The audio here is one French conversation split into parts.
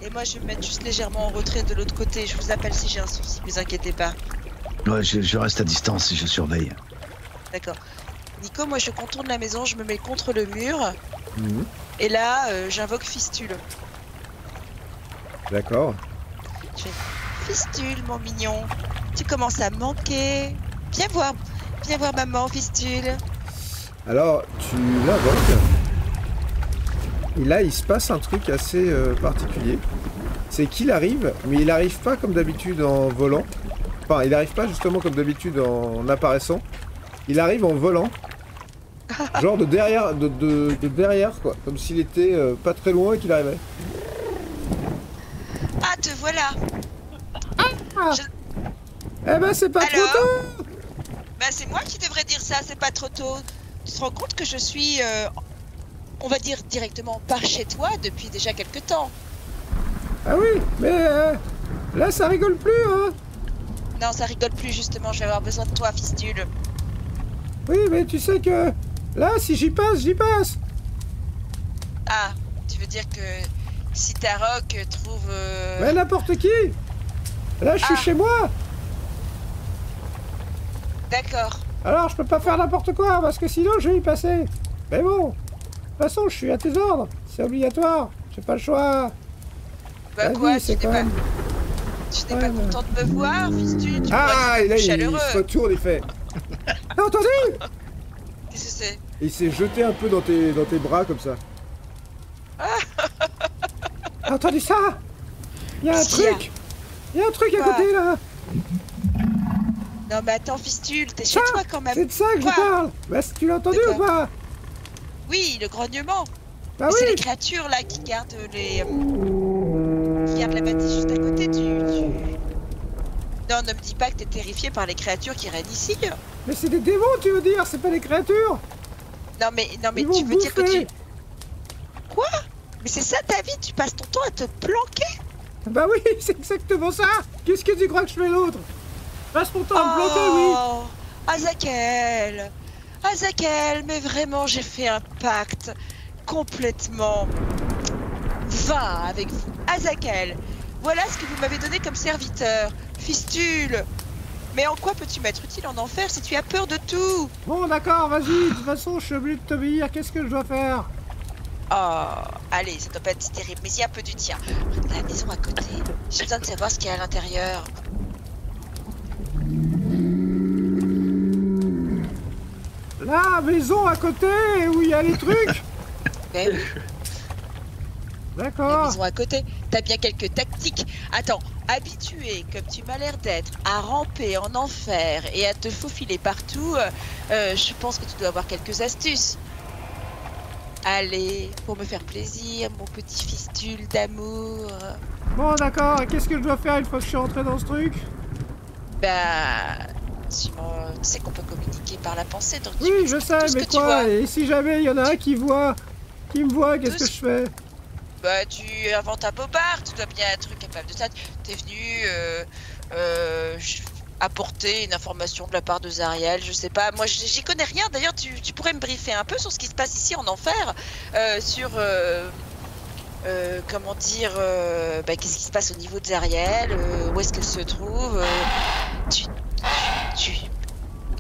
Et moi, je vais me mettre juste légèrement en retrait de l'autre côté. Je vous appelle si j'ai un souci, vous inquiétez pas. Ouais, je reste à distance et je surveille. D'accord. Nico, moi, je contourne la maison, je me mets contre le mur. Mhm. Et là, j'invoque Fistule. D'accord. Je fais Fistule, mon mignon. Tu commences à me manquer. Viens voir maman, Fistule. Alors, tu l'invoques. Et là, il se passe un truc assez particulier. C'est qu'il arrive, mais il arrive pas comme d'habitude en volant. Enfin, il arrive pas justement comme d'habitude en apparaissant. Il arrive en volant. Genre de derrière, de derrière quoi. Comme s'il était pas très loin et qu'il arrivait. Ah, te voilà. Ah. Eh ben, c'est pas Alors trop tôt. Bah, c'est moi qui devrais dire ça, c'est pas trop tôt. Tu te rends compte que je suis, on va dire directement par chez toi depuis déjà quelques temps. Ah oui, mais là, ça rigole plus, hein. Non, ça rigole plus justement, je vais avoir besoin de toi, Fistule. Oui, mais tu sais que là, si j'y passe, j'y passe. Ah, tu veux dire que si Tarok trouve... Mais n'importe qui. Là, je suis chez moi. D'accord. Alors, je peux pas faire n'importe quoi, parce que sinon, je vais y passer. Mais bon, de toute façon, je suis à tes ordres. C'est obligatoire. J'ai pas le choix. Bah La quoi, vie, c'est quand même... Tu n'es pas content de me voir, Fistule? Tu Ah, pourrais et là, être il chaleureux. se retourne et fait... T'as entendu? Qu'est-ce que c'est? Et il s'est jeté un peu dans tes bras, comme ça. T'as entendu ça? Il y a un Qu'est-ce qu'il y a? truc. Il y a un truc à Quoi? côté, là. Non mais attends, Fistule, t'es chez toi quand même. C'est de ça que Quoi? je parle. Bah, tu l'as entendu ou pas? Oui, le grognement. Bah Mais c'est les oui. créatures là qui gardent les... qui gardent la bâtisse juste à côté du... Non, ne me dis pas que t'es terrifié par les créatures qui règnent ici. Mais c'est des démons, tu veux dire? C'est pas des créatures. Non mais Ils vont tu veux dire que bouffer. tu... Quoi? Mais c'est ça ta vie? Tu passes ton temps à te planquer? Bah oui, c'est exactement ça. Qu'est-ce que tu crois que je fais l'autre? Passe mon temps à me planter, oui. Oh, Azakel, Azakel, mais vraiment j'ai fait un pacte complètement vain avec vous. Azakel, voilà ce que vous m'avez donné comme serviteur. Fistule. Mais en quoi peux-tu m'être utile en enfer si tu as peur de tout? Bon, d'accord, vas-y. De toute façon, je suis obligé de t'obéir. Qu'est-ce que je dois faire? Oh, allez, ça doit pas être si terrible, mais il y a un peu du tien. La maison à côté, j'ai besoin de savoir ce qu'il y a à l'intérieur. La maison à côté où il y a les trucs. Ben oui. La D'accord. maison à côté, t'as bien quelques tactiques. Attends, habitué comme tu m'as l'air d'être à ramper en enfer et à te faufiler partout, je pense que tu dois avoir quelques astuces. Allez, pour me faire plaisir, mon petit Fistule d'amour. Bon, d'accord. Qu'est-ce que je dois faire une fois que je suis rentré dans ce truc? Bah, tu sais qu'on peut communiquer par la pensée, donc tu Oui, m'expliques je sais, tout ce mais que tu quoi? vois. Et si jamais il y en a un qui me voit, qu'est-ce Tout que je fais? Bah, tu inventes un bobard, tu dois bien être capable de ça. T'es venu apporter une information de la part de Zariel, je sais pas. Moi, j'y connais rien. D'ailleurs, tu pourrais me briefer un peu sur ce qui se passe ici en enfer, sur comment dire, qu'est-ce qui se passe au niveau de Zariel, où est-ce qu'elle se trouve.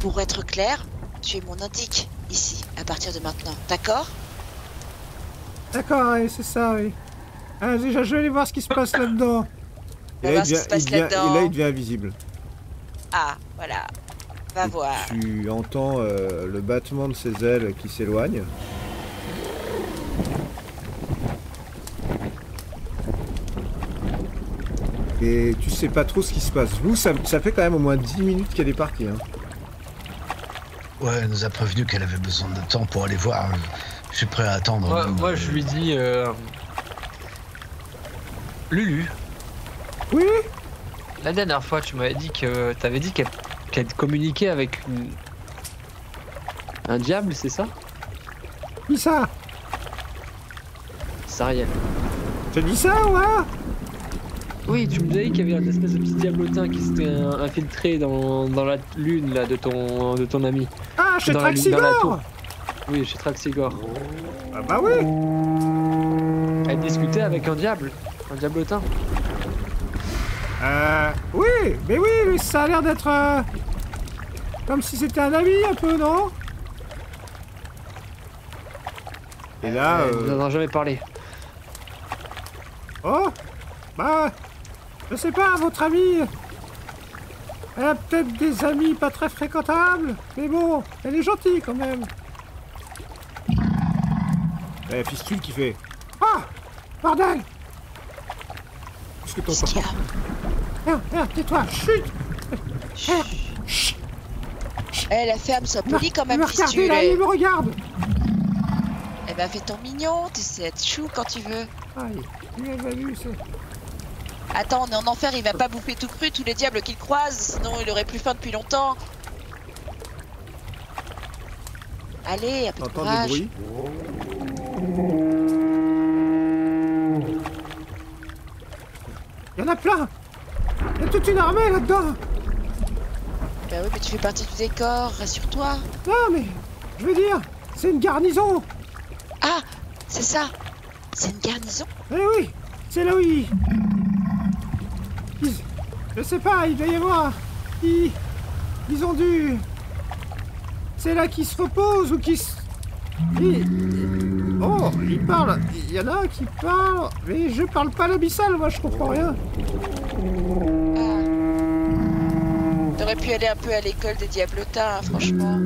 Pour être clair, tu es mon indique ici à partir de maintenant, d'accord? D'accord, oui, c'est ça, oui. Ah, déjà, je vais aller voir ce qui se passe là-dedans. On va voir ce qui se passe là-dedans. Et là, il devient invisible. Ah, voilà. Va voir. Tu entends le battement de ses ailes qui s'éloigne. Et tu sais pas trop ce qui se passe. Vous, ça fait quand même au moins 10 minutes qu'elle est partie. Hein. Ouais, elle nous a prévenu qu'elle avait besoin de temps pour aller voir. Je suis prêt à attendre. Moi, je lui dis... Lulu, Oui. la dernière fois, tu m'avais dit que... T'avais dit qu'elle communiquait avec un diable, c'est ça? Qui ça? Zariel. T'as dit ça, ouais? Oui, tu me disais qu'il y avait une espèce de petit diablotin qui s'était infiltré dans la lune là, de ton ami. Ah, chez Dans la Traxigor. tour. Oui, chez Traxigor. Ah bah oui. Elle discutait avec un diable. Un diablotin. Oui, mais ça a l'air d'être... comme si c'était un ami un peu, non? Et là... On n'en a jamais parlé. Oh, bah... je sais pas, votre amie... elle a peut-être des amis pas très fréquentables, mais bon, elle est gentille quand même. Fistule qui fait... Ah, bordel! Qu'est-ce que Qu'est-ce qu'il y a? Merde, tais-toi, chut! Chut. Eh, la ferme, sois polie quand même, Regardez, fistule. là, il me regarde! Eh ben, fais ton mignon, tu sais être chou quand tu veux. Aïe, lui, elle m'a vu, c'est... Attends, on est en enfer, il va pas bouffer tout cru tous les diables qu'il croise, sinon il aurait plus faim depuis longtemps. Allez, un peu de T'entends courage. des bruits? Il y en a plein! Il y a toute une armée là-dedans! Bah oui, mais tu fais partie du décor, rassure-toi. Non, mais... je veux dire, c'est une garnison! Ah, c'est ça. C'est une garnison. Eh oui, c'est là où ils... Je sais pas, il doit y avoir... Ils ont dû... C'est là qu'ils se reposent ou qu'ils se... Oh, ils parlent. Il y en a un qui parle, mais je parle pas l'abyssal, moi je comprends rien. Ah. T'aurais pu aller un peu à l'école des diablotins, hein, franchement.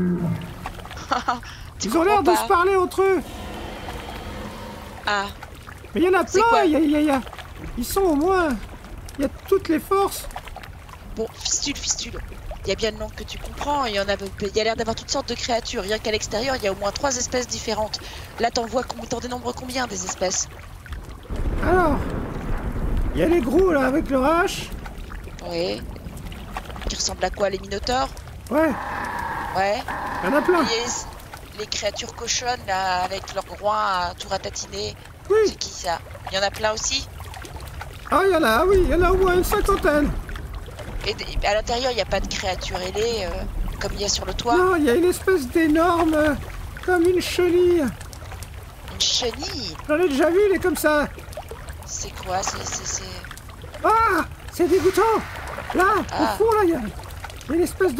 Tu Ils ont l'air de comprends se pas. parler entre eux. Ah, Mais il y en a C'est quoi? plein, ils sont au moins... Il y a toutes les forces. bon, fistule. Il y a bien une langue que tu comprends, il y a l'air d'avoir toutes sortes de créatures. Rien qu'à l'extérieur, il y a au moins 3 espèces différentes. Là, t'en dénombres combien des espèces? Alors, il y a les gros là avec leur hache. Oui. Qui ressemblent à quoi, les minotaures? Ouais, Ouais. il y en a plein. Et les créatures cochonnes, là, avec leurs groins à tout ratatiner. Oui. C'est qui, ça? Il y en a plein aussi? Ah, il y en a, oui, il y en a au moins une cinquantaine. Et à l'intérieur, il n'y a pas de créatures ailées, comme il y a sur le toit? Non, il y a une espèce d'énorme... comme une chenille. Une chenille? J'en ai déjà vu, il est comme ça. C'est quoi? C'est... Ah, c'est dégoûtant. Là, Ah. au fond, là, il y a une espèce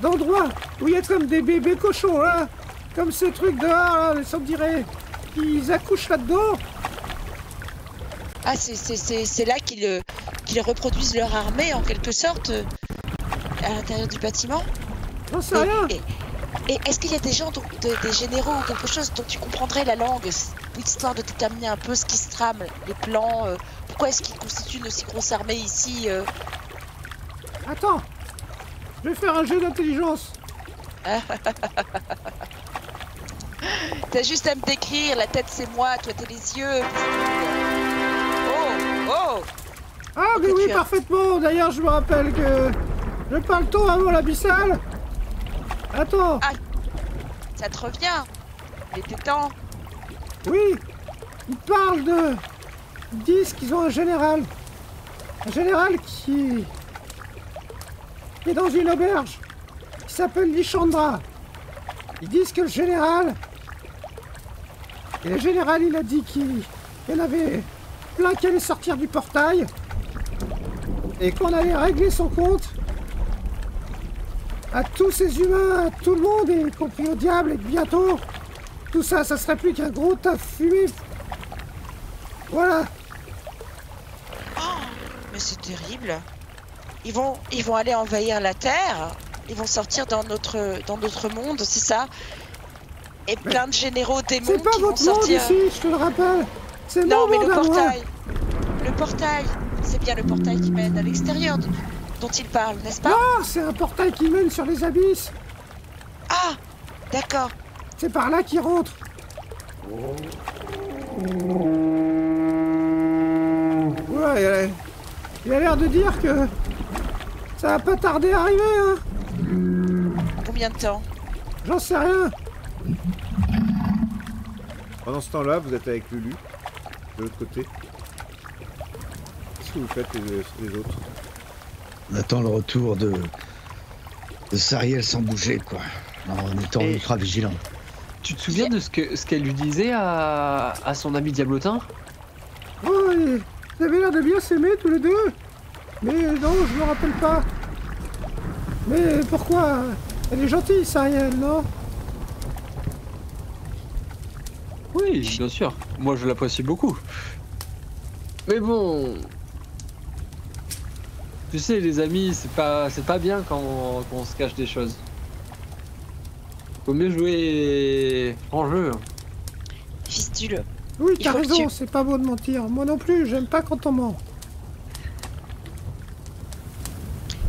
d'endroit où il y a comme des bébés cochons, là. Comme ces trucs dehors, là, ça me dirait qu'ils accouchent là-dedans. Ah, c'est là qu'ils reproduisent leur armée, en quelque sorte, à l'intérieur du bâtiment? J'en sais rien. Et est-ce qu'il y a des gens, des généraux ou quelque chose dont tu comprendrais la langue, histoire de déterminer un peu ce qui se trame, les plans, pourquoi est-ce qu'ils constituent une aussi grosse armée ici Attends, je vais faire un jeu d'intelligence. T'as juste à me décrire, la tête c'est moi, toi t'es les yeux. Oh. Ah, mais Ok, oui, tu as- parfaitement. D'ailleurs, je me rappelle que je parle tôt avant l'abyssal. Attends, Ça te revient? Il était temps. oui, ils parlent de... Ils disent qu'ils ont un général. Un général qui est dans une auberge, qui s'appelle Lishandra. Ils disent que le général... Et le général, il a dit qu'il y en avait plein qui allaient sortir du portail. Et qu'on allait régler son compte à tous ces humains, à tout le monde, y compris au diable, et que bientôt, tout ça, ça serait plus qu'un gros tas de fumée. Voilà. Mais c'est terrible. Ils vont aller envahir la Terre. Ils vont sortir dans notre monde, c'est ça? Et plein de généraux démons C'est pas qui vont votre monde sortir. ici, je te le rappelle. C'est Non, mon mais monde le à moi. portail. Le portail. C'est bien le portail qui mène à l'extérieur dont il parle, n'est-ce pas? Non, c'est un portail qui mène sur les abysses. Ah, d'accord. C'est par là qu'il rentre. Ouais, il a l'air de dire que ça va pas tarder à arriver, hein. Combien de temps? J'en sais rien. Pendant ce temps-là, vous êtes avec Lulu, de l'autre côté. Qu'est-ce que vous faites les autres? On attend le retour de Sariel sans bouger, quoi. En étant Et- ultra vigilant. Tu te souviens de ce qu'elle lui disait à son ami diablotin? Oh, Vous avez l'air de bien s'aimer tous les deux. Mais non, je me rappelle pas. Mais pourquoi? Elle est gentille, Sariel, non? Oui, bien sûr. Moi, je l'apprécie beaucoup. Mais bon... Tu sais, les amis, c'est pas bien quand on se cache des choses. Faut mieux jouer en jeu. Fistule. Oui, Il t'as faut que raison, tu- c'est pas beau de mentir. Moi non plus, j'aime pas quand on ment.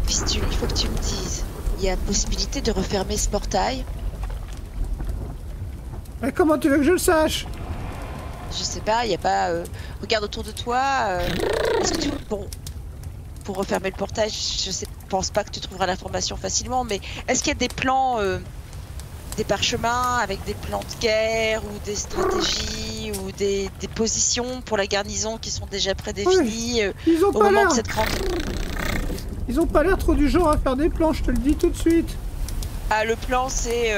Fistule, il faut que tu me dises. Il y a possibilité de refermer ce portail? Mais comment tu veux que je le sache? Je sais pas, il y a pas... Regarde autour de toi. Est-ce que tu... Bon... Pour refermer le portail, pense pas que tu trouveras l'information facilement, mais est-ce qu'il y a des plans, des parchemins avec des plans de guerre ou des stratégies ou des positions pour la garnison qui sont déjà prédéfinies Ils ont au pas moment l'air. de cette grande... Ils ont pas l'air trop du genre à faire des plans, je te le dis tout de suite. Ah, le plan, c'est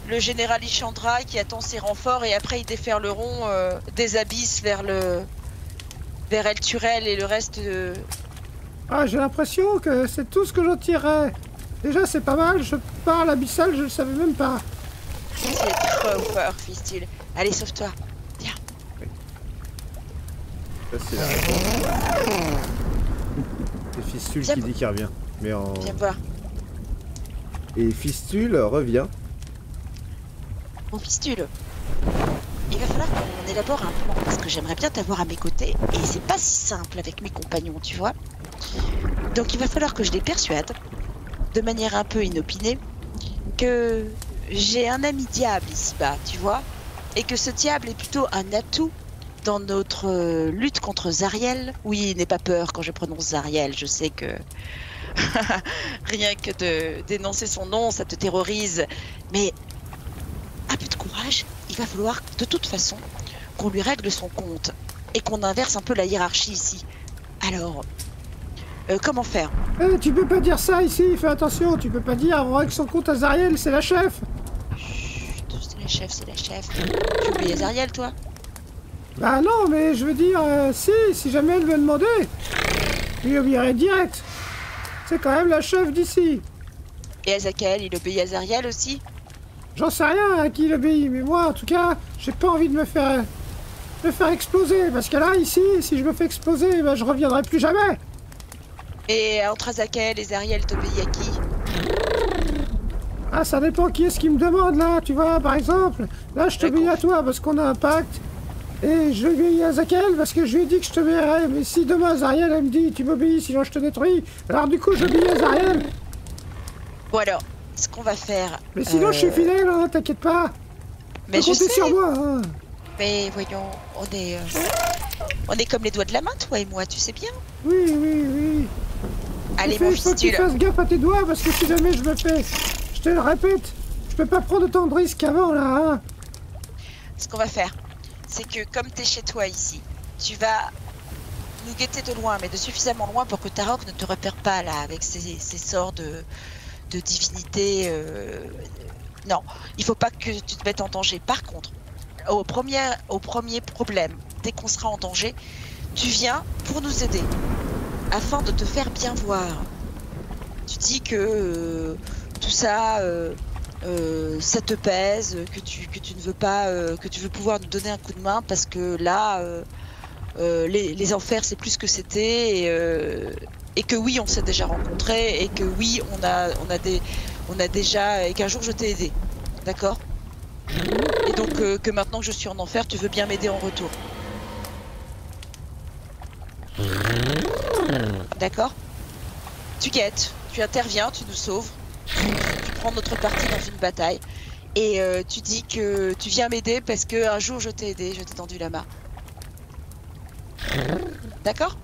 le général Ishandra qui attend ses renforts et après ils déferleront des abysses vers El Turel et le reste de... Ah, j'ai l'impression que c'est tout ce que j'en tirerais. Déjà, c'est pas mal, je parle abyssal, je le savais même pas. C'est trop fort, Fistule. Allez, sauve-toi. Viens. Ça, c'est la réponse. C'est Fistule Viens qui vo- dit qu'il revient. Mais en... Viens voir. Et Fistule revient. Bon, Fistule, il va falloir qu'on élabore un plan parce que j'aimerais bien t'avoir à mes côtés et c'est pas si simple avec mes compagnons, tu vois. Donc il va falloir que je les persuade, de manière un peu inopinée, que j'ai un ami diable ici-bas, tu vois, et que ce diable est plutôt un atout dans notre lutte contre Zariel. Oui, n'aie pas peur quand je prononce Zariel, je sais que rien que de dénoncer son nom, ça te terrorise, mais un peu de courage, il va falloir de toute façon qu'on lui règle son compte et qu'on inverse un peu la hiérarchie ici. Alors, comment faire? Eh, tu peux pas dire ça ici, fais attention, tu peux pas dire on règle son compte à Zariel, c'est la chef. Chut, c'est la chef, c'est la chef. Tu oublies Azariel, toi? Bah non, mais je veux dire, si jamais elle veut demander, je lui obéirai direct. C'est quand même la chef d'ici. Et Azakel, il obéit à Azariel aussi? J'en sais rien à qui il obéit, mais moi, en tout cas, j'ai pas envie de me faire exploser, parce que là, ici, si je me fais exploser, ben, je reviendrai plus jamais. Et entre Azakel et Zariel, t'obéis à qui? Ah, ça dépend qui est-ce qui me demande, là, tu vois, par exemple. Là, je t'obéis à toi, parce qu'on a un pacte. Et je obéis à Zakel, parce que je lui ai dit que je t'obéirais. Mais si demain, Zariel, elle me dit, tu m'obéis, sinon je te détruis, alors du coup, j'obéis à Zariel. Bon alors, ce qu'on va faire... Mais sinon, je suis fidèle, hein, t'inquiète pas. Mais Tu je peux compter sais, sur moi, hein. mais voyons, on est comme les doigts de la main, toi et moi, tu sais bien. Oui, oui, oui. Allez, Il mon faut que tu Fistule. fasses gaffe à tes doigts, parce que si jamais je me fais... Je te le répète, je peux pas prendre autant de risques qu'avant, là, hein. Ce qu'on va faire, c'est que comme t'es chez toi ici, tu vas nous guetter de loin, mais de suffisamment loin pour que Tarok ne te repère pas là, avec ses sorts de divinité. Non, il faut pas que tu te mettes en danger. Par contre, au premier problème, dès qu'on sera en danger, tu viens pour nous aider, afin de te faire bien voir. Tu dis que tout ça... ça te pèse, que tu ne veux pas, que tu veux pouvoir nous donner un coup de main parce que là, les enfers c'est plus que c'était et que oui on s'est déjà rencontrés et que oui on a déjà et qu'un jour je t'ai aidé, d'accord? Et donc que maintenant que je suis en enfer, tu veux bien m'aider en retour, d'accord? Tu guettes, tu interviens, tu nous sauves. Tu prends notre parti dans une bataille et tu dis que tu viens m'aider parce que un jour je t'ai aidé, je t'ai tendu la main. D'accord?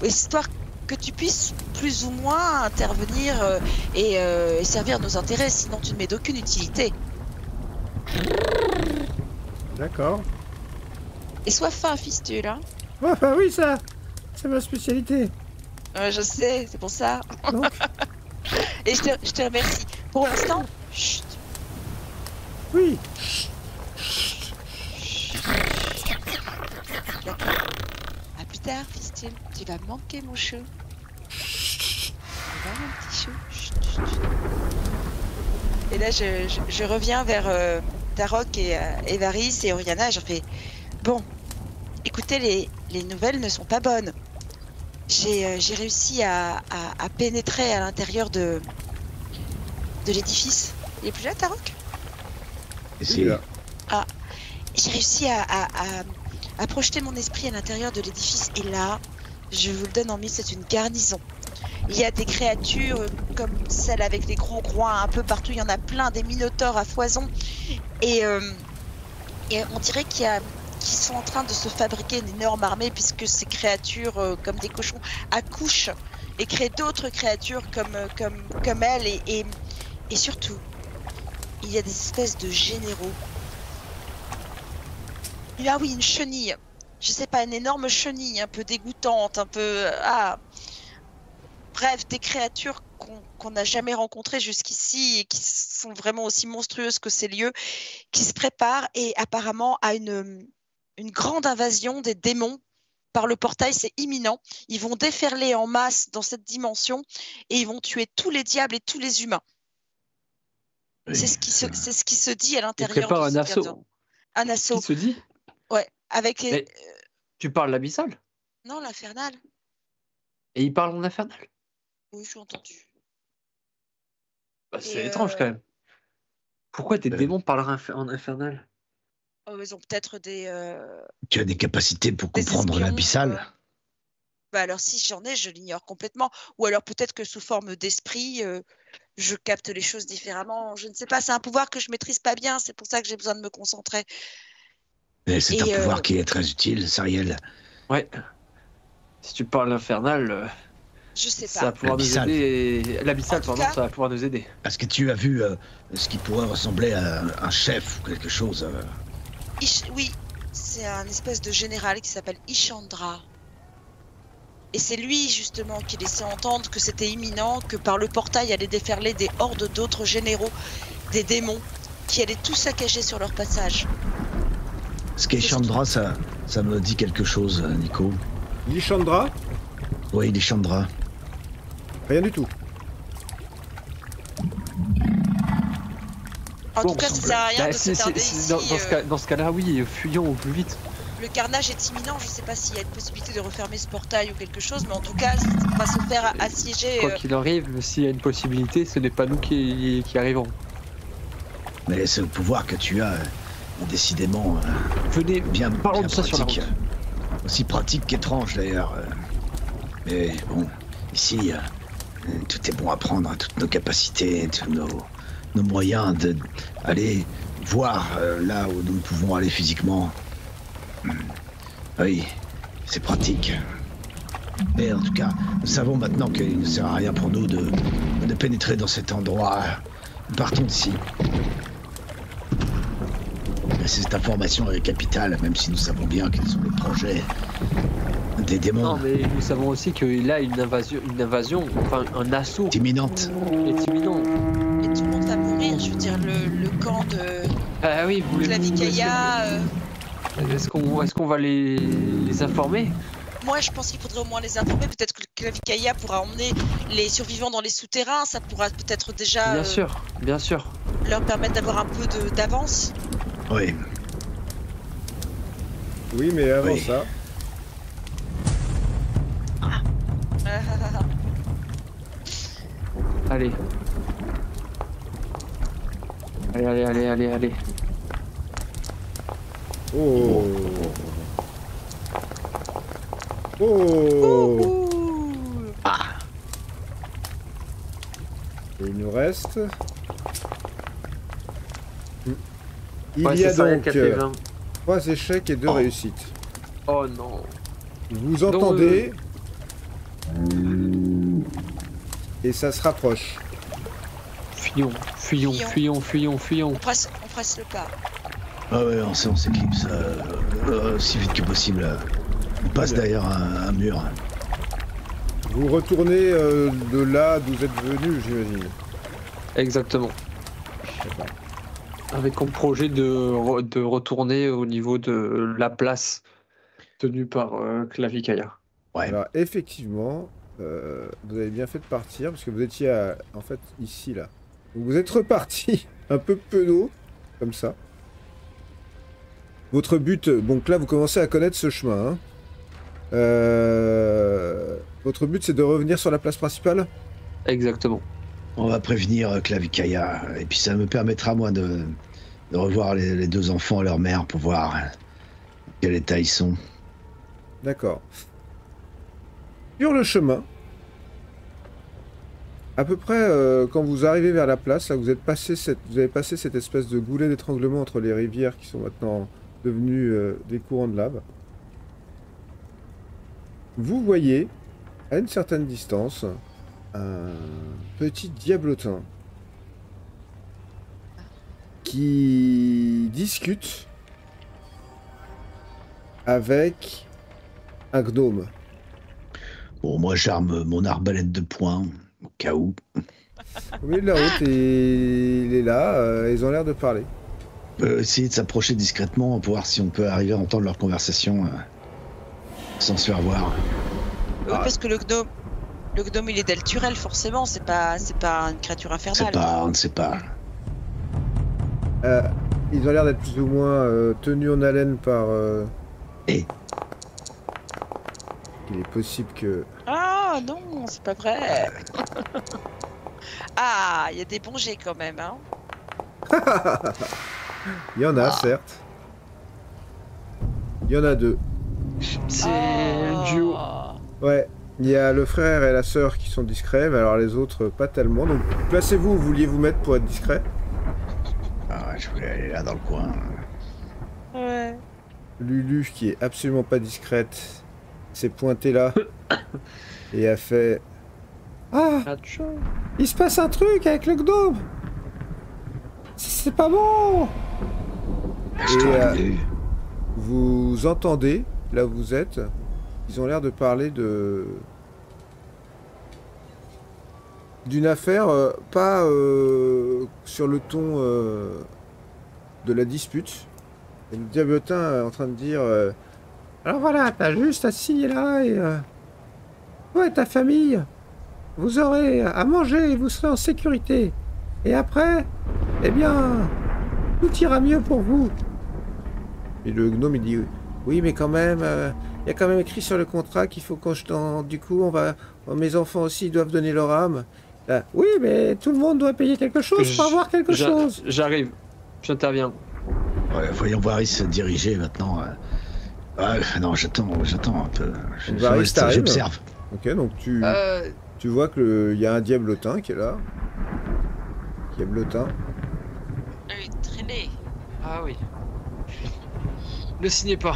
Histoire que tu puisses plus ou moins intervenir et servir nos intérêts, sinon tu ne m'es d'aucune utilité. D'accord. Et sois fin, Fistule, hein? Oh, bah oui, ça, c'est ma spécialité. Je sais, c'est pour ça. Donc, Et je te remercie. Pour l'instant, chut. oui. D'accord. À plus tard. tard, Fistil. Tu vas me manquer, mon chou. Tu vas, mon petit chou. Chut, chut, chut. Et là, je reviens vers Tarok et Varys et Oriana. Je fais bon, écoutez, les nouvelles ne sont pas bonnes. J'ai réussi à pénétrer à l'intérieur de l'édifice. Il est plus là, Tarok? Et c'est là. J'ai réussi à projeter mon esprit à l'intérieur de l'édifice. Et là, je vous le donne en mille, c'est une garnison. Il y a des créatures comme celles avec les gros groins un peu partout. Il y en a plein, des minotaures à foison. Et on dirait qu'ils sont en train de se fabriquer une énorme armée puisque ces créatures, comme des cochons, accouchent et créent d'autres créatures comme elles. Et surtout, il y a des espèces de généraux. Ah oui, une chenille. Je sais pas, une énorme chenille un peu dégoûtante, un peu... Bref, des créatures qu'on n'a jamais rencontrées jusqu'ici et qui sont vraiment aussi monstrueuses que ces lieux, qui se préparent et apparemment à une grande invasion des démons par le portail, c'est imminent. Ils vont déferler en masse dans cette dimension et ils vont tuer tous les diables et tous les humains. oui, C'est ce qui se dit à Il l'intérieur prépare de un cette garnison. assaut. Un Qui assaut, se dit? ouais, avec les... Mais tu parles l'abyssal? Non, l'infernal. Et il parle en infernal? Oui, j'ai entendu. Bah, c'est Et, étrange quand même. Pourquoi des Euh. démons parleraient en infernal? Ils ont peut-être des tu as des capacités pour comprendre espions, l'abyssal. Bah alors si j'en ai, je l'ignore complètement. Ou alors peut-être que sous forme d'esprit, je capte les choses différemment. Je ne sais pas, c'est un pouvoir que je maîtrise pas bien, c'est pour ça que j'ai besoin de me concentrer. Mais c'est un Et, pouvoir qui est très utile, Sariel. Ouais. Si tu parles l'infernal, je sais ça va pas. pouvoir nous L'abyssal. aider. L'abyssal, En tout pardon, cas- ça va pouvoir nous aider. Est-ce que tu as vu ce qui pourrait ressembler à un chef ou quelque chose Oui, c'est un espèce de général qui s'appelle Ishandra. Et c'est lui justement qui laissait entendre que c'était imminent, que par le portail allaient déferler des hordes d'autres généraux, des démons, qui allaient tout saccager sur leur passage. Ce qu'est Chandra, ça me dit quelque chose, Nico. Lishandra? Oui, les Chandra. Rien du tout. En Bon, tout cas, ça semble. sert à rien Bah, de s'attarder ici. dans ce cas-là, oui, fuyons au plus vite. Le carnage est imminent, je ne sais pas s'il y a une possibilité de refermer ce portail ou quelque chose, mais en tout cas, on va se faire assiéger. Quoi qu'il arrive, s'il y a une possibilité, ce n'est pas nous qui arrivons. Mais ce pouvoir que tu as, décidément, Venez, bien, parlons bien de ça sur la pratique. route. Aussi pratique qu'étrange d'ailleurs. Mais bon, ici, tout est bon à prendre, toutes nos capacités, tous nos moyens d'aller voir là où nous pouvons aller physiquement. Oui, c'est pratique. Mais en tout cas, nous savons maintenant qu'il ne sert à rien pour nous de pénétrer dans cet endroit. Nous partons d'ici. Cette information est capitale, même si nous savons bien quels sont les projets des démons. Non, mais nous savons aussi que là, une invasion, enfin un assaut Imminente. est imminent. Et tout le monde va mourir, je veux dire, le camp de Ah oui, vous voulez... Clavicaia. Est-ce qu'on va les informer? Moi, je pense qu'il faudrait au moins les informer. Peut-être que Clavicaia pourra emmener les survivants dans les souterrains. Ça pourra peut-être déjà Bien sûr. leur permettre d'avoir un peu d'avance. Oui. Oui, mais avant Oui. ça, Allez. Allez. oh, oh, Ouh. et il nous reste. Il Ouais, y a c'est ça, donc qui a fait 20. 3 échecs et 2 réussites. Oh non. Vous entendez et ça se rapproche. Fuyons. On presse le pas. Ah ouais, on s'éclipse aussi vite que possible. On passe derrière un mur. Vous retournez de là d'où vous êtes venu, j'imagine. Exactement. Avec comme projet de retourner au niveau de la place tenue par Clavicaia. Ouais. Alors, effectivement, vous avez bien fait de partir, parce que vous étiez, en fait, ici, là. Donc, vous êtes reparti un peu penaud, comme ça. Votre but... Donc là, vous commencez à connaître ce chemin, hein. Votre but, c'est de revenir sur la place principale? Exactement. On va prévenir Klavikaya, et puis ça me permettra, moi, de revoir les deux enfants et leur mère pour voir quel état ils sont. D'accord. Sur le chemin, à peu près quand vous arrivez vers la place, là, vous avez passé cette espèce de goulet d'étranglement entre les rivières qui sont maintenant devenues des courants de lave. Vous voyez, à une certaine distance, un petit diablotin qui discute avec un gnome. Bon, moi, j'arme mon arbalète de poing, au cas où. Au milieu de la route, et il est là, ils ont l'air de parler. On peut essayer de s'approcher discrètement pour voir si on peut arriver à entendre leur conversation sans se faire voir. Oui, parce que le gnome, il est d'Elturel, forcément. C'est pas une créature infernale. On ne sait pas. Ils ont l'air d'être plus ou moins tenus en haleine par... Et Il est possible que... Ah non, c'est pas vrai. Ah, il y a des bons jets quand même, hein. Il y en a, certes. Il y en a deux. C'est un duo. Ouais, il y a le frère et la sœur qui sont discrets, mais alors les autres, pas tellement. Donc, placez-vous où vous vouliez vous mettre pour être discret. Ah, je voulais aller là dans le coin. Ouais. Lulu, qui est absolument pas discrète, s'est pointée là et a fait... Ah, il se passe un truc avec le gnome. C'est pas bon. Et vous entendez, là où vous êtes, ils ont l'air de parler d'une affaire pas sur le ton de la dispute. Et le diablotin est en train de dire alors voilà, t'as juste à signer là et toi et ta famille, vous aurez à manger et vous serez en sécurité. Et après, eh bien, tout ira mieux pour vous. Et le gnome il dit oui, mais quand même, il y a quand même écrit sur le contrat qu'il faut qu'on du coup, mes enfants aussi doivent donner leur âme. Là, oui, mais tout le monde doit payer quelque chose pour avoir quelque chose. J'arrive, j'interviens. Ouais, voyons Varys se diriger maintenant. Non, j'attends un peu. J'observe. Ok, donc tu vois qu'il y a un diablotin qui est là. Diablotin. Traîné. Ah oui. Ne signez pas.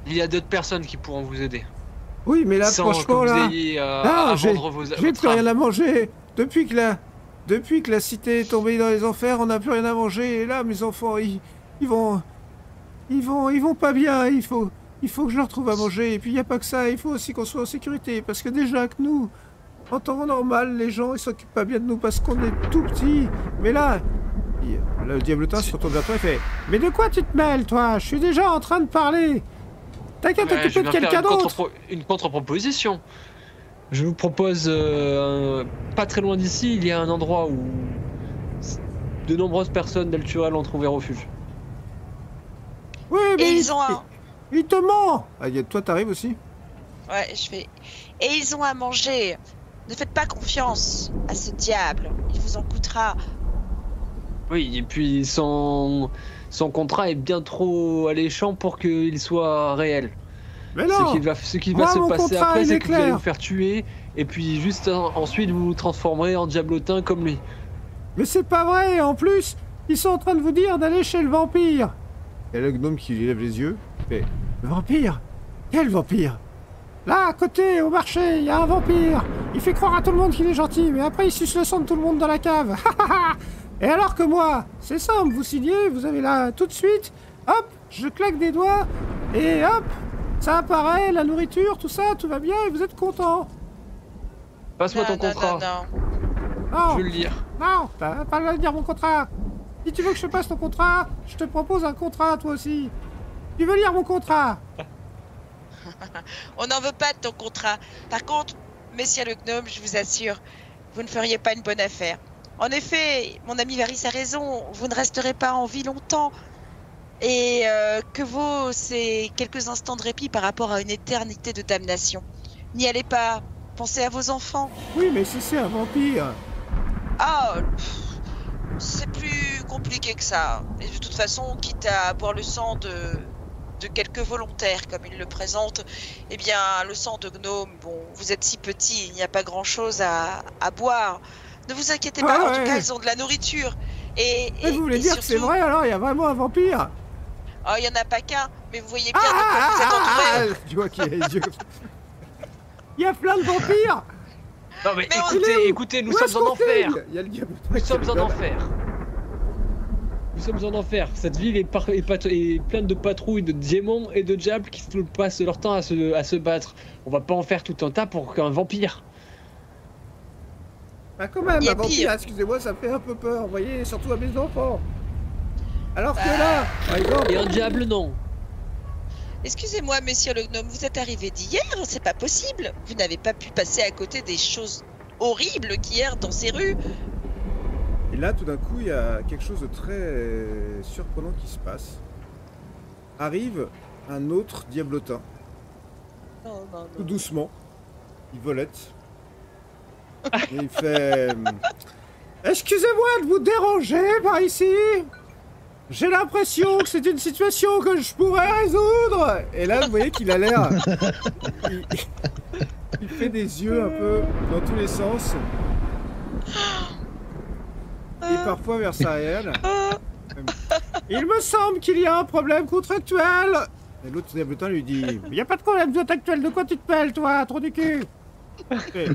Il y a d'autres personnes qui pourront vous aider. Oui, mais là, sans franchement, que vous là... ayez à vendre vos j'ai plus rien à manger. Depuis que la cité est tombée dans les enfers, on n'a plus rien à manger. Et là, mes enfants, ils vont pas bien. Il faut que je leur trouve à manger. Et puis, il n'y a pas que ça. Il faut aussi qu'on soit en sécurité. Parce que déjà que nous, en temps normal, les gens, ils s'occupent pas bien de nous parce qu'on est tout petits. Mais là... Le diablotin se retourne vers toi et fait « Mais de quoi tu te mêles, toi? Je suis déjà en train de parler. T'as qu'à t'occuper de quelqu'un d'autre. » Une contre-proposition. Je vous propose, pas très loin d'ici, il y a un endroit où de nombreuses personnes d'Elturel ont trouvé refuge. Oui, mais et ils ont un... il te ment. Toi, t'arrives aussi? Ouais, je fais... Et ils ont à manger. Ne faites pas confiance à ce diable. Il vous en coûtera... Oui, et puis son contrat est bien trop alléchant pour qu'il soit réel. Mais non. Ce qui va se passer après, c'est que vous allez vous faire tuer, et puis juste ensuite vous vous transformerez en diablotin comme lui. Mais c'est pas vrai, en plus, ils sont en train de vous dire d'aller chez le vampire. Et le gnome qui lève les yeux fait « Le vampire? Quel vampire? Là, à côté, au marché, il y a un vampire. Il fait croire à tout le monde qu'il est gentil, mais après il suce le sang de tout le monde dans la cave. Et alors que moi, c'est simple, vous signez, vous avez là tout de suite, hop, je claque des doigts, et hop, ça apparaît, la nourriture, tout ça, tout va bien, et vous êtes content. Passe-moi ton contrat. Non. Je veux le lire. Non, t'as pas le dire mon contrat. Si tu veux que je te passe ton contrat, je te propose un contrat, toi aussi. Tu veux lire mon contrat? On n'en veut pas de ton contrat. Par contre, messieurs le gnome, je vous assure, vous ne feriez pas une bonne affaire. En effet, mon ami Varys a raison, vous ne resterez pas en vie longtemps. Et que vaut ces quelques instants de répit par rapport à une éternité de damnation? N'y allez pas, pensez à vos enfants. Oui, mais si c'est un vampire. Ah, c'est plus compliqué que ça. Et de toute façon, quitte à boire le sang de quelques volontaires, comme il le présente, eh bien, le sang de gnome, bon, vous êtes si petit, il n'y a pas grand-chose à boire. Ne vous inquiétez pas, en tout cas, ils ont de la nourriture. Et vous voulez dire que c'est vrai, alors il y a vraiment un vampire? Oh, il n'y en a pas qu'un, mais vous voyez bien de quoi vous êtes entourés. Tu vois qu'il a les yeux comme ça. Il y a plein de vampires. Non mais, Mais écoutez, nous sommes en enfer. Il y a le diable. Nous sommes en enfer. Nous sommes en enfer. Cette ville est pleine de patrouilles, de démons et de diables qui passent leur temps à se battre. On va pas en faire tout un tas pour qu'un vampire. Bah quand même, Il y a un vampire, pire. excusez-moi, ça fait un peu peur, vous voyez, surtout à mes enfants. Alors que là, par exemple... Et un diable, non. Excusez-moi, monsieur le gnome, vous êtes arrivé d'hier, c'est pas possible. Vous n'avez pas pu passer à côté des choses horribles qui errent dans ces rues. Et là, tout d'un coup, il y a quelque chose de très surprenant qui se passe. Arrive un autre diablotin, Non, non, tout non. doucement. Il volette. Et il fait... Excusez-moi de vous déranger par ici. J'ai l'impression que c'est une situation que je pourrais résoudre. Et là, vous voyez qu'il a l'air... il fait des yeux un peu dans tous les sens. Et parfois vers sa réelle. Il me semble qu'il y a un problème contractuel. Et l'autre diablotin lui dit... Il n'y a pas de problème contractuel, de quoi tu te mêles, toi, trou du cul? Et,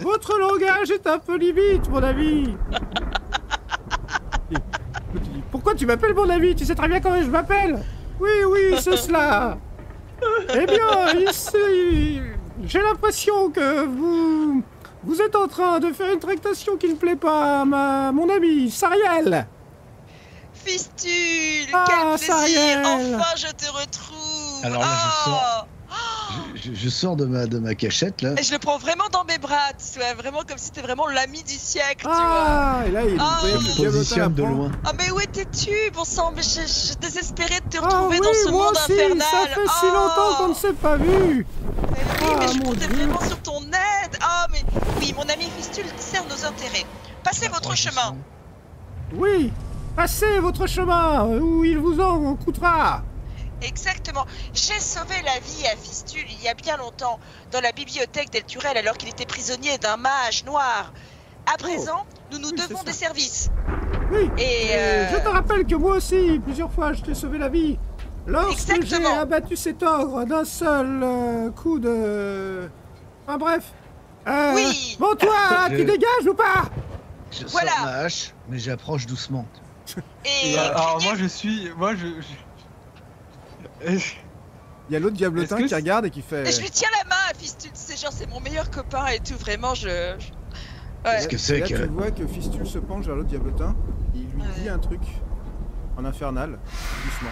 votre langage est un peu limite, mon ami. Et, l'autre dit, pourquoi tu m'appelles mon ami? Tu sais très bien comment je m'appelle. Oui, oui, c'est cela. Eh bien, ici, j'ai l'impression que vous êtes en train de faire une tractation qui ne plaît pas à mon ami Sariel. Fistule, Ah, quel plaisir. Sariel. Enfin, je te retrouve. Alors là, je Ah. Je sors de ma cachette là. Et je le prends vraiment dans mes bras, tu vois, vraiment comme si c'était vraiment l'ami du siècle, tu vois. Ah, et là, il Ah. vous voyez, Je le me diablotin positionne de apprend. loin. Ah mais où étais-tu, bon sang, mais je désespérais de te Ah retrouver oui, dans ce moi monde aussi, infernal. ça fait si longtemps qu'on ne s'est pas vu. Mais oui, mais Ah, je mon comptais Dieu. vraiment sur ton aide. Ah mais oui, mon ami Fistule sert nos intérêts. Passez votre chemin. Oui, passez votre chemin, où il vous en coûtera. Exactement. J'ai sauvé la vie à Fistule il y a bien longtemps dans la bibliothèque d'El Turel alors qu'il était prisonnier d'un mage noir. À présent, nous nous Oui, c'est devons ça. des services. Oui, Et je te rappelle que moi aussi, plusieurs fois, je t'ai sauvé la vie. Lorsque j'ai Exactement. abattu cet ogre d'un seul coup de... Enfin bref. Oui. Bon, toi, là, Je- tu dégages ou pas? Je Voilà. sors ma hache, mais j'approche doucement. Et Alors moi je suis... Il y a l'autre diablotin Est-ce que qui regarde et qui fait... Et je lui tiens la main à Fistule, c'est genre c'est mon meilleur copain et tout, vraiment Ouais. Qu'est-ce que c'est Et là, que... tu vois que Fistule se penche vers l'autre diablotin, et il lui dit Ouais. un truc en infernal, doucement.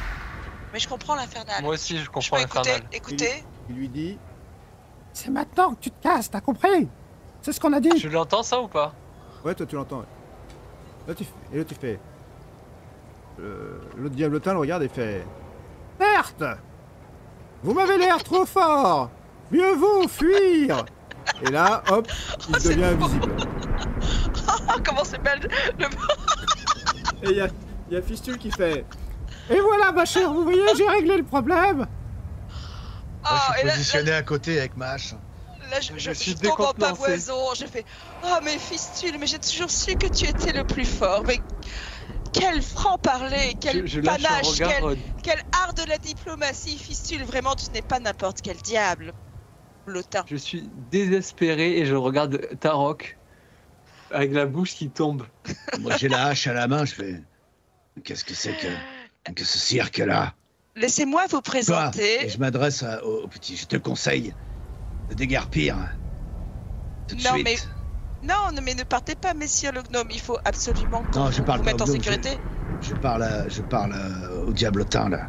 Mais je comprends l'infernal. Moi aussi je Je comprends peux écouter, l'infernal. écoutez. Il lui dit... C'est maintenant que tu te casses, t'as compris? C'est ce qu'on a dit. Je l'entends ça ou pas? Ouais, toi tu l'entends, ouais. Là, et là tu fais... L'autre diablotin le regarde et fait... Certes! Vous m'avez l'air trop fort! Mieux vaut fuir! Et là, hop, il c'est devient beau. invisible. Ah, comment c'est belle le Et il y a Fistule qui fait... Et voilà ma chère, vous voyez, j'ai réglé le problème! Moi, Ah, je et suis là, positionné à côté avec ma hache. là, Je suis je tombe en décontenancé. pavoison. Je fais oh mais Fistule, mais j'ai toujours su que tu étais le plus fort. Mais quel franc-parler, quel Je lâche un panache, regard... quel art de la diplomatie, Fistule. Vraiment, tu n'es pas n'importe quel diable. Lotin. Je suis désespéré et je regarde Tarok avec la bouche qui tombe. Moi, j'ai la hache à la main, je fais... Qu'est-ce que c'est que ce cirque-là? Laissez-moi vous Toi, et présenter. je m'adresse au petit. Je te conseille de déguerpir. Tout de Non, suite. mais- Non, mais ne partez pas, messieurs le gnome. Il faut absolument Non, je parle vous pas mettre au en gnome, sécurité. Je parle au diablotin, là.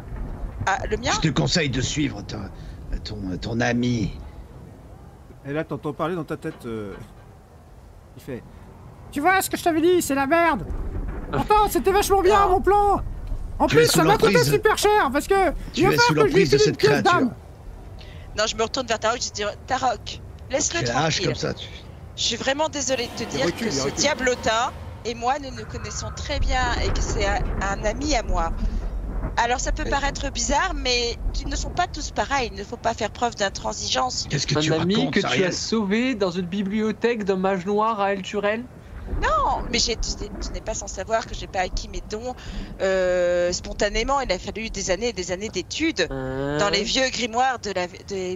Ah, le mien Je te conseille de suivre ton ami. Et là, t'entends parler dans ta tête. Il fait. Tu vois ce que je t'avais dit, c'est la merde. Pourtant, c'était vachement bien mon plan. En Tu es plus, sous ça m'a coûté l'emprise. super cher parce que. Tu es sous l'emprise de cette créature. Non, je me retourne vers Tarok, je dis Tarok, laisse-le Tu la haches tranquille. comme ça. Je suis vraiment désolée de te dire recule, que il ce recule. diablotin et moi, nous nous connaissons très bien et que c'est un ami à moi. Alors ça peut paraître bizarre, mais ils ne sont pas tous pareils. Il ne faut pas faire preuve d'intransigeance. Qu'est-ce que Un tu ami racontes, que tu Sariel? as sauvé dans une bibliothèque d'un mage noir à El Turel. Non, mais tu n'es pas sans savoir que j'ai pas acquis mes dons spontanément. Il a fallu des années et des années d'études. Dans les vieux grimoires de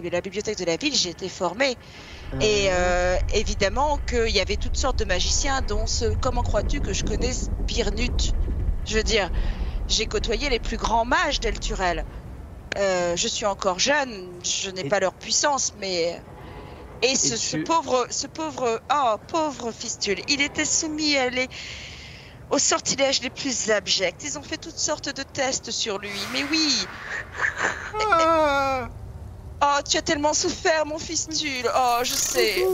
la bibliothèque de la ville, j'ai été formée. Et évidemment qu'il y avait toutes sortes de magiciens, dont comment crois-tu que je connais Birnut? Je veux dire, j'ai côtoyé les plus grands mages d'El Turel. Je suis encore jeune, je n'ai pas leur puissance, mais... Et ce pauvre fistule, il était soumis aux sortilèges les plus abjects. Ils ont fait toutes sortes de tests sur lui, mais oui. Oh, tu as tellement souffert, mon fistule. Oh, je sais.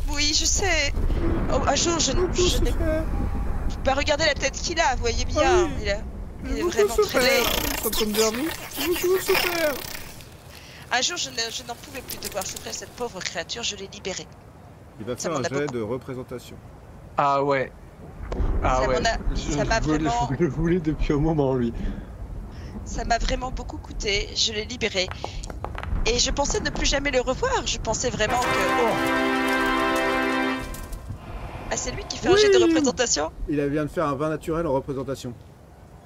Oui, je sais. Oh, un jour, je n'ai pas regardé la tête qu'il a, vous voyez bien. Il est vraiment très laid. Un jour, je n'en pouvais plus de voir souffrir cette pauvre créature, je l'ai libérée. Il va Ça faire m'en un a jet beaucoup. de représentation. Ah ouais. Ah Ça ouais. m'en a- ça m'a vraiment- Je le voulais depuis un moment, lui. Ça m'a vraiment beaucoup coûté, je l'ai libéré. Et je pensais ne plus jamais le revoir, je pensais vraiment que... Ah, c'est lui qui fait un jet de Oui. représentation? Il vient de faire un vin naturel en représentation.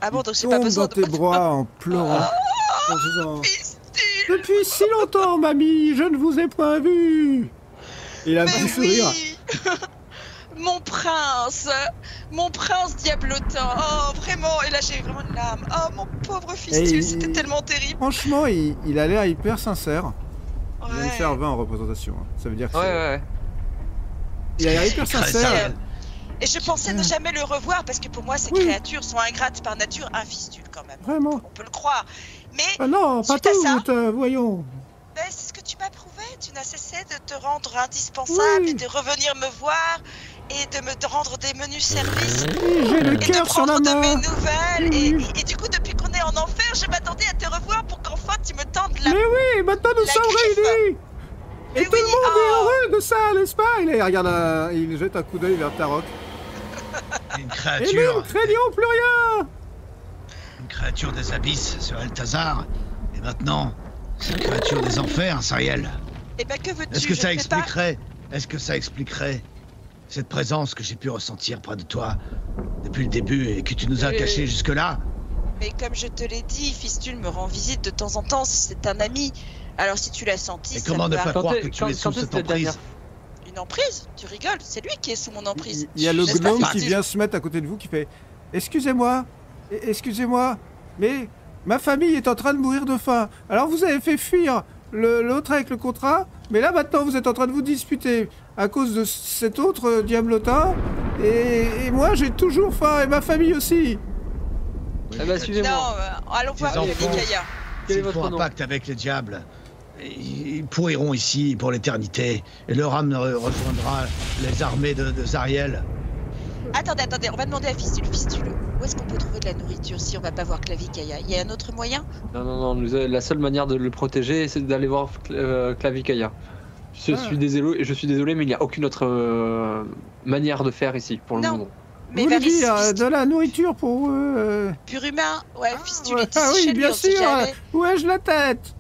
Ah bon, Il donc j'ai pas tombe besoin dans tes bras en pleurant. En disant, Fistule, depuis si longtemps, mamie, je ne vous ai point vu. Il a un mais petit sourire. oui. Mon prince diablotin, oh vraiment, et là j'ai vraiment une larme. Oh mon pauvre fistule, c'était tellement terrible. Franchement, il a l'air hyper sincère. Il vient de Ouais. faire 20 en représentation. Hein. Ça veut dire que Ouais. il a l'air hyper Très sincère. sérieux. Et je pensais ne jamais le revoir parce que pour moi ces Oui. créatures sont ingrates par nature, un fistule quand même. Vraiment. On peut le croire. Mais Ah non, pas Suite à ça- tout, voyons. c'est ce que tu m'as prouvé. Tu n'as cessé de te rendre indispensable Oui. et de revenir me voir et de me rendre des menus services Oui, j'ai le et de cœur sur la prendre de main. mes nouvelles. Oui. Et du coup, depuis qu'on est en enfer, je m'attendais à te revoir pour qu'enfin tu me tendes la... Mais oui, maintenant nous La sommes griffe. réunis. Et Mais tout oui, le monde est oh. heureux de ça, n'est-ce pas? Il regarde, il jette un coup d'œil vers Tarok. Une Et nous ne créature. craignons plus rien. Une créature des abysses sur Altazar. Et maintenant, c'est une créature des enfers, Sariel. Eh ben, que veux-tu? Est-ce que Je ça ne sais pas. expliquerait cette présence que j'ai pu ressentir près de toi depuis le début et que tu nous as Oui. caché jusque-là? Mais comme je te l'ai dit, Fistule me rend visite de temps en temps. C'est un ami. Alors si tu l'as senti, Et ça comment me ne pas paraît- croire que tu es sous cette emprise? Une emprise? Tu rigoles? C'est lui qui est sous mon emprise. Il y a le N'est-ce pas, gnome qui Fistule? vient se mettre à côté de vous qui fait excusez-moi, mais ma famille est en train de mourir de faim. Alors vous avez fait fuir l'autre avec le contrat, mais là maintenant vous êtes en train de vous disputer à cause de cet autre diablotin. Et moi j'ai toujours faim et ma famille aussi. Eh ben, suivez-moi. Non, allons voir Tes enfants. Mikaya. Quel est S'ils votre font un nom? pacte avec le diable, ils pourriront ici pour l'éternité. Et leur âme rejoindra les armées de Zariel. Attendez, on va demander à Fistule. Fistule, où est-ce qu'on peut trouver de la nourriture si on va pas voir Clavikaya? Il y a un autre moyen? Non, la seule manière de le protéger, c'est d'aller voir Clavikaya. Je suis désolé, mais il n'y a aucune autre manière de faire ici, pour le Non. moment. Mais vous voulez Varys, dire Fistule, de la nourriture pour eux pur humain? Ouais, Fistule ouais, est ici ah oui, chez lui, bien on sait sûr. jamais. Où ai-je la tête?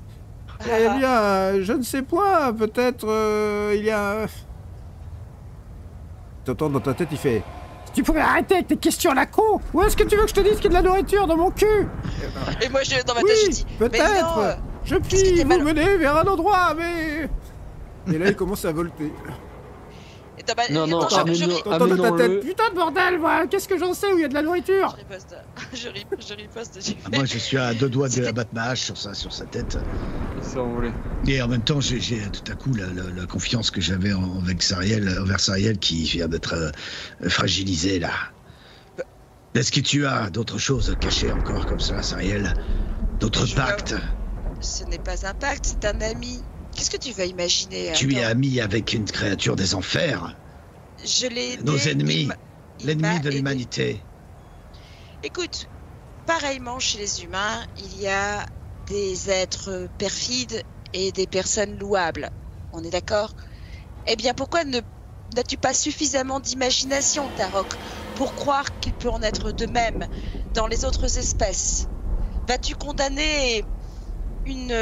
Eh bien, je ne sais point. Peut-être il y a. T'entends dans ta tête, il fait. Tu pouvais arrêter avec tes questions à la con. Où est-ce que tu veux que je te dise qu'il y a de la nourriture dans mon cul? Et moi, dans ma tête, je Oui, dis, mais non, peut-être. Je qu'est-ce qui puis t'est vous mal- mener vers un endroit, mais. Et là, il commence à volter. et dans ma- Non, attends, amène-nous- je T'entends dans ta Amenons-le. tête. Putain de bordel, moi. Qu'est-ce que j'en sais où il y a de la nourriture? riposte. Je riposte. Ah, moi, je suis à deux doigts de abattre ma hache sur sa tête. Si on voulait. Et en même temps, j'ai tout à coup la confiance que j'avais envers Sariel qui vient d'être fragilisée, là. Est-ce que tu as d'autres choses cachées encore comme ça, Sariel? D'autres Je pactes? Ce n'est pas un pacte, c'est un ami. Qu'est-ce que tu vas imaginer? Tu es Attends, ami avec une créature des enfers, je l'ai aidé, nos ennemis, il m'a l'ennemi de aidé. l'humanité. Écoute, pareillement chez les humains, il y a des êtres perfides et des personnes louables. On est d'accord? Eh bien, pourquoi n'as-tu pas suffisamment d'imagination, Tarok, pour croire qu'il peut en être de même dans les autres espèces? Vas-tu condamner une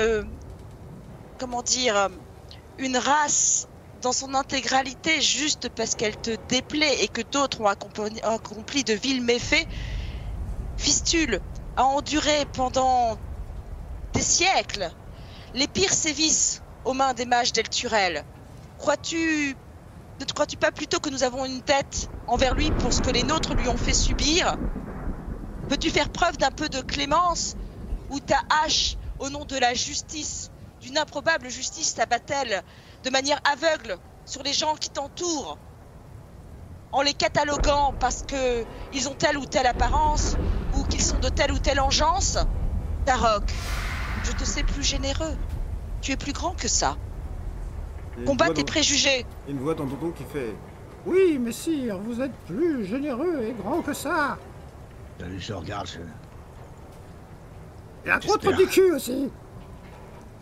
race dans son intégralité juste parce qu'elle te déplaît et que d'autres ont accompli de vils méfaits? Fistule a enduré pendant des siècles les pires sévices aux mains des mages d'Elturel. Ne te crois-tu pas plutôt que nous avons une tête envers lui pour ce que les nôtres lui ont fait subir? Peux-tu faire preuve d'un peu de clémence, ou ta hache, au nom de la justice, d'une improbable justice, s'abat-elle de manière aveugle sur les gens qui t'entourent, en les cataloguant parce que ils ont telle ou telle apparence, ou qu'ils sont de telle ou telle engeance? Tarok, je te sais plus généreux. Tu es plus grand que ça. Combat tes préjugés. Une voix dans Tonton qui fait « Oui, messire, vous êtes plus généreux et grand que ça. Je regarde, Et un gros trou du cul aussi.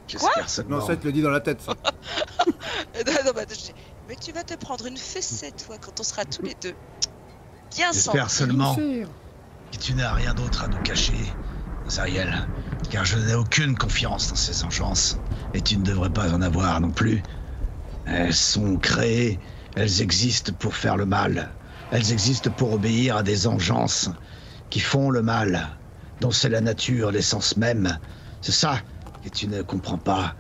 j'espère seulement. Non, ça te le dit dans la tête, ça. Non, mais tu vas te prendre une fessée, toi, quand on sera tous les deux. Bien sans. J'espère seulement Messire. que tu n'as rien d'autre à nous cacher, Zariel, car je n'ai aucune confiance dans ces engeances, et tu ne devrais pas en avoir non plus. Elles sont créées, elles existent pour faire le mal. Elles existent pour obéir à des engeances qui font le mal, dont c'est la nature, l'essence même. C'est ça que tu ne comprends pas.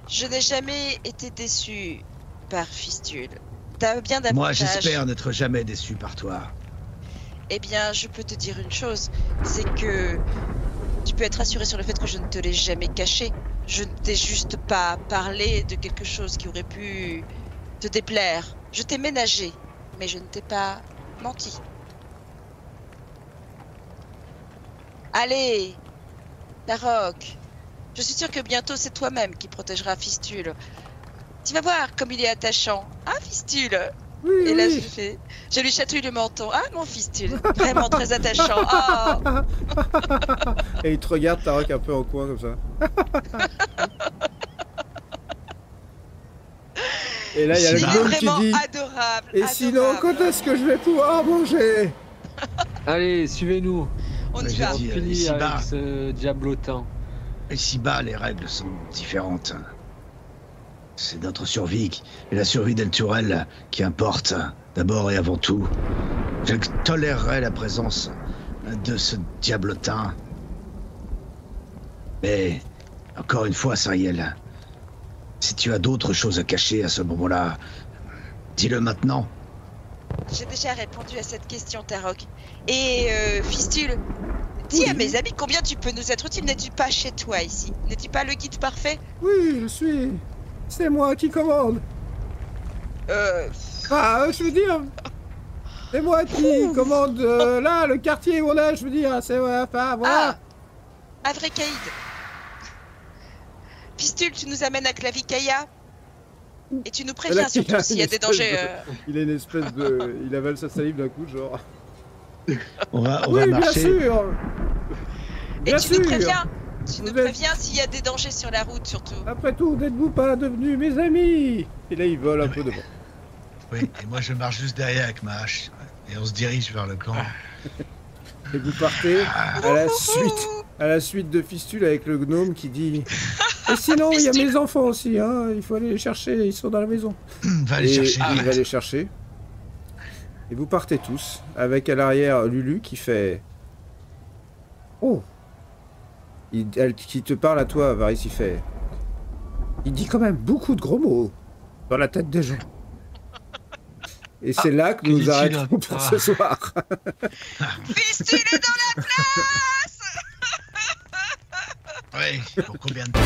Je n'ai jamais été déçu par Fistule. T'as bien davantage. Moi, j'espère n'être jamais déçu par toi. Eh bien, je peux te dire une chose, c'est que tu peux être assuré sur le fait que je ne te l'ai jamais caché. Je ne t'ai juste pas parlé de quelque chose qui aurait pu te déplaire. Je t'ai ménagé, mais je ne t'ai pas menti. Allez, Tarok, je suis sûre que bientôt c'est toi-même qui protégeras Fistule. Tu vas voir comme il est attachant. Hein, Fistule? Oui, Et là, oui. je lui chatouille le menton. Ah, mon Fistule, vraiment très attachant. Ah. Et il te regarde, Tarok, un peu en coin, comme ça. Et là, il y a le Il est gnome qui vraiment dit adorable. « Et sinon, quand est-ce que je vais pouvoir manger ?» Allez, suivez-nous. On y J'ai va. dit, Fini ici-bas. avec ce diablotin. Ici-bas, les règles sont différentes. C'est notre survie et la survie d'Elturel qui importe, d'abord et avant tout. Je tolérerai la présence de ce diablotin. Mais, encore une fois, Sariel, si tu as d'autres choses à cacher à ce moment-là, dis-le maintenant. J'ai déjà répondu à cette question, Tarok. Et Fistule, dis à mes amis combien tu peux nous être utile. N'es-tu pas chez toi ici? N'es-tu pas le guide parfait? Oui, je suis. C'est moi qui commande. Ah, je veux dire. C'est moi qui commande là, le quartier où on est, je veux dire. C'est enfin, voilà. Ah, Avrecaïd. Fistule, tu nous amènes à Clavicaïa. Et tu nous préviens Là, surtout s'il y a des dangers. Il a une espèce de. Il avale sa salive d'un coup, genre. On va Oui, bien marcher. sûr. Et Bien tu nous sûr. préviens. Tu nous Vous êtes- préviens s'il y a des dangers sur la route, surtout. Après tout, n'êtes-vous pas devenus mes amis? Et là, il vole un peu devant. Oui, et moi je marche juste derrière avec ma hache. Et on se dirige vers le camp. Et vous partez à la suite de Fistule avec le gnome qui dit « Et sinon, il y a mes enfants aussi, hein, il faut aller les chercher, ils sont dans la maison. » Va les Et chercher. il va les chercher. Et vous partez tous, avec à l'arrière Lulu qui fait « Oh !» qui te parle à toi, Varys, il fait « Il dit quand même beaucoup de gros mots dans la tête des gens. » Et c'est là que que nous dit-il, arrêtons hein pour ce soir. Fistule est dans la place. Oui, pour combien de temps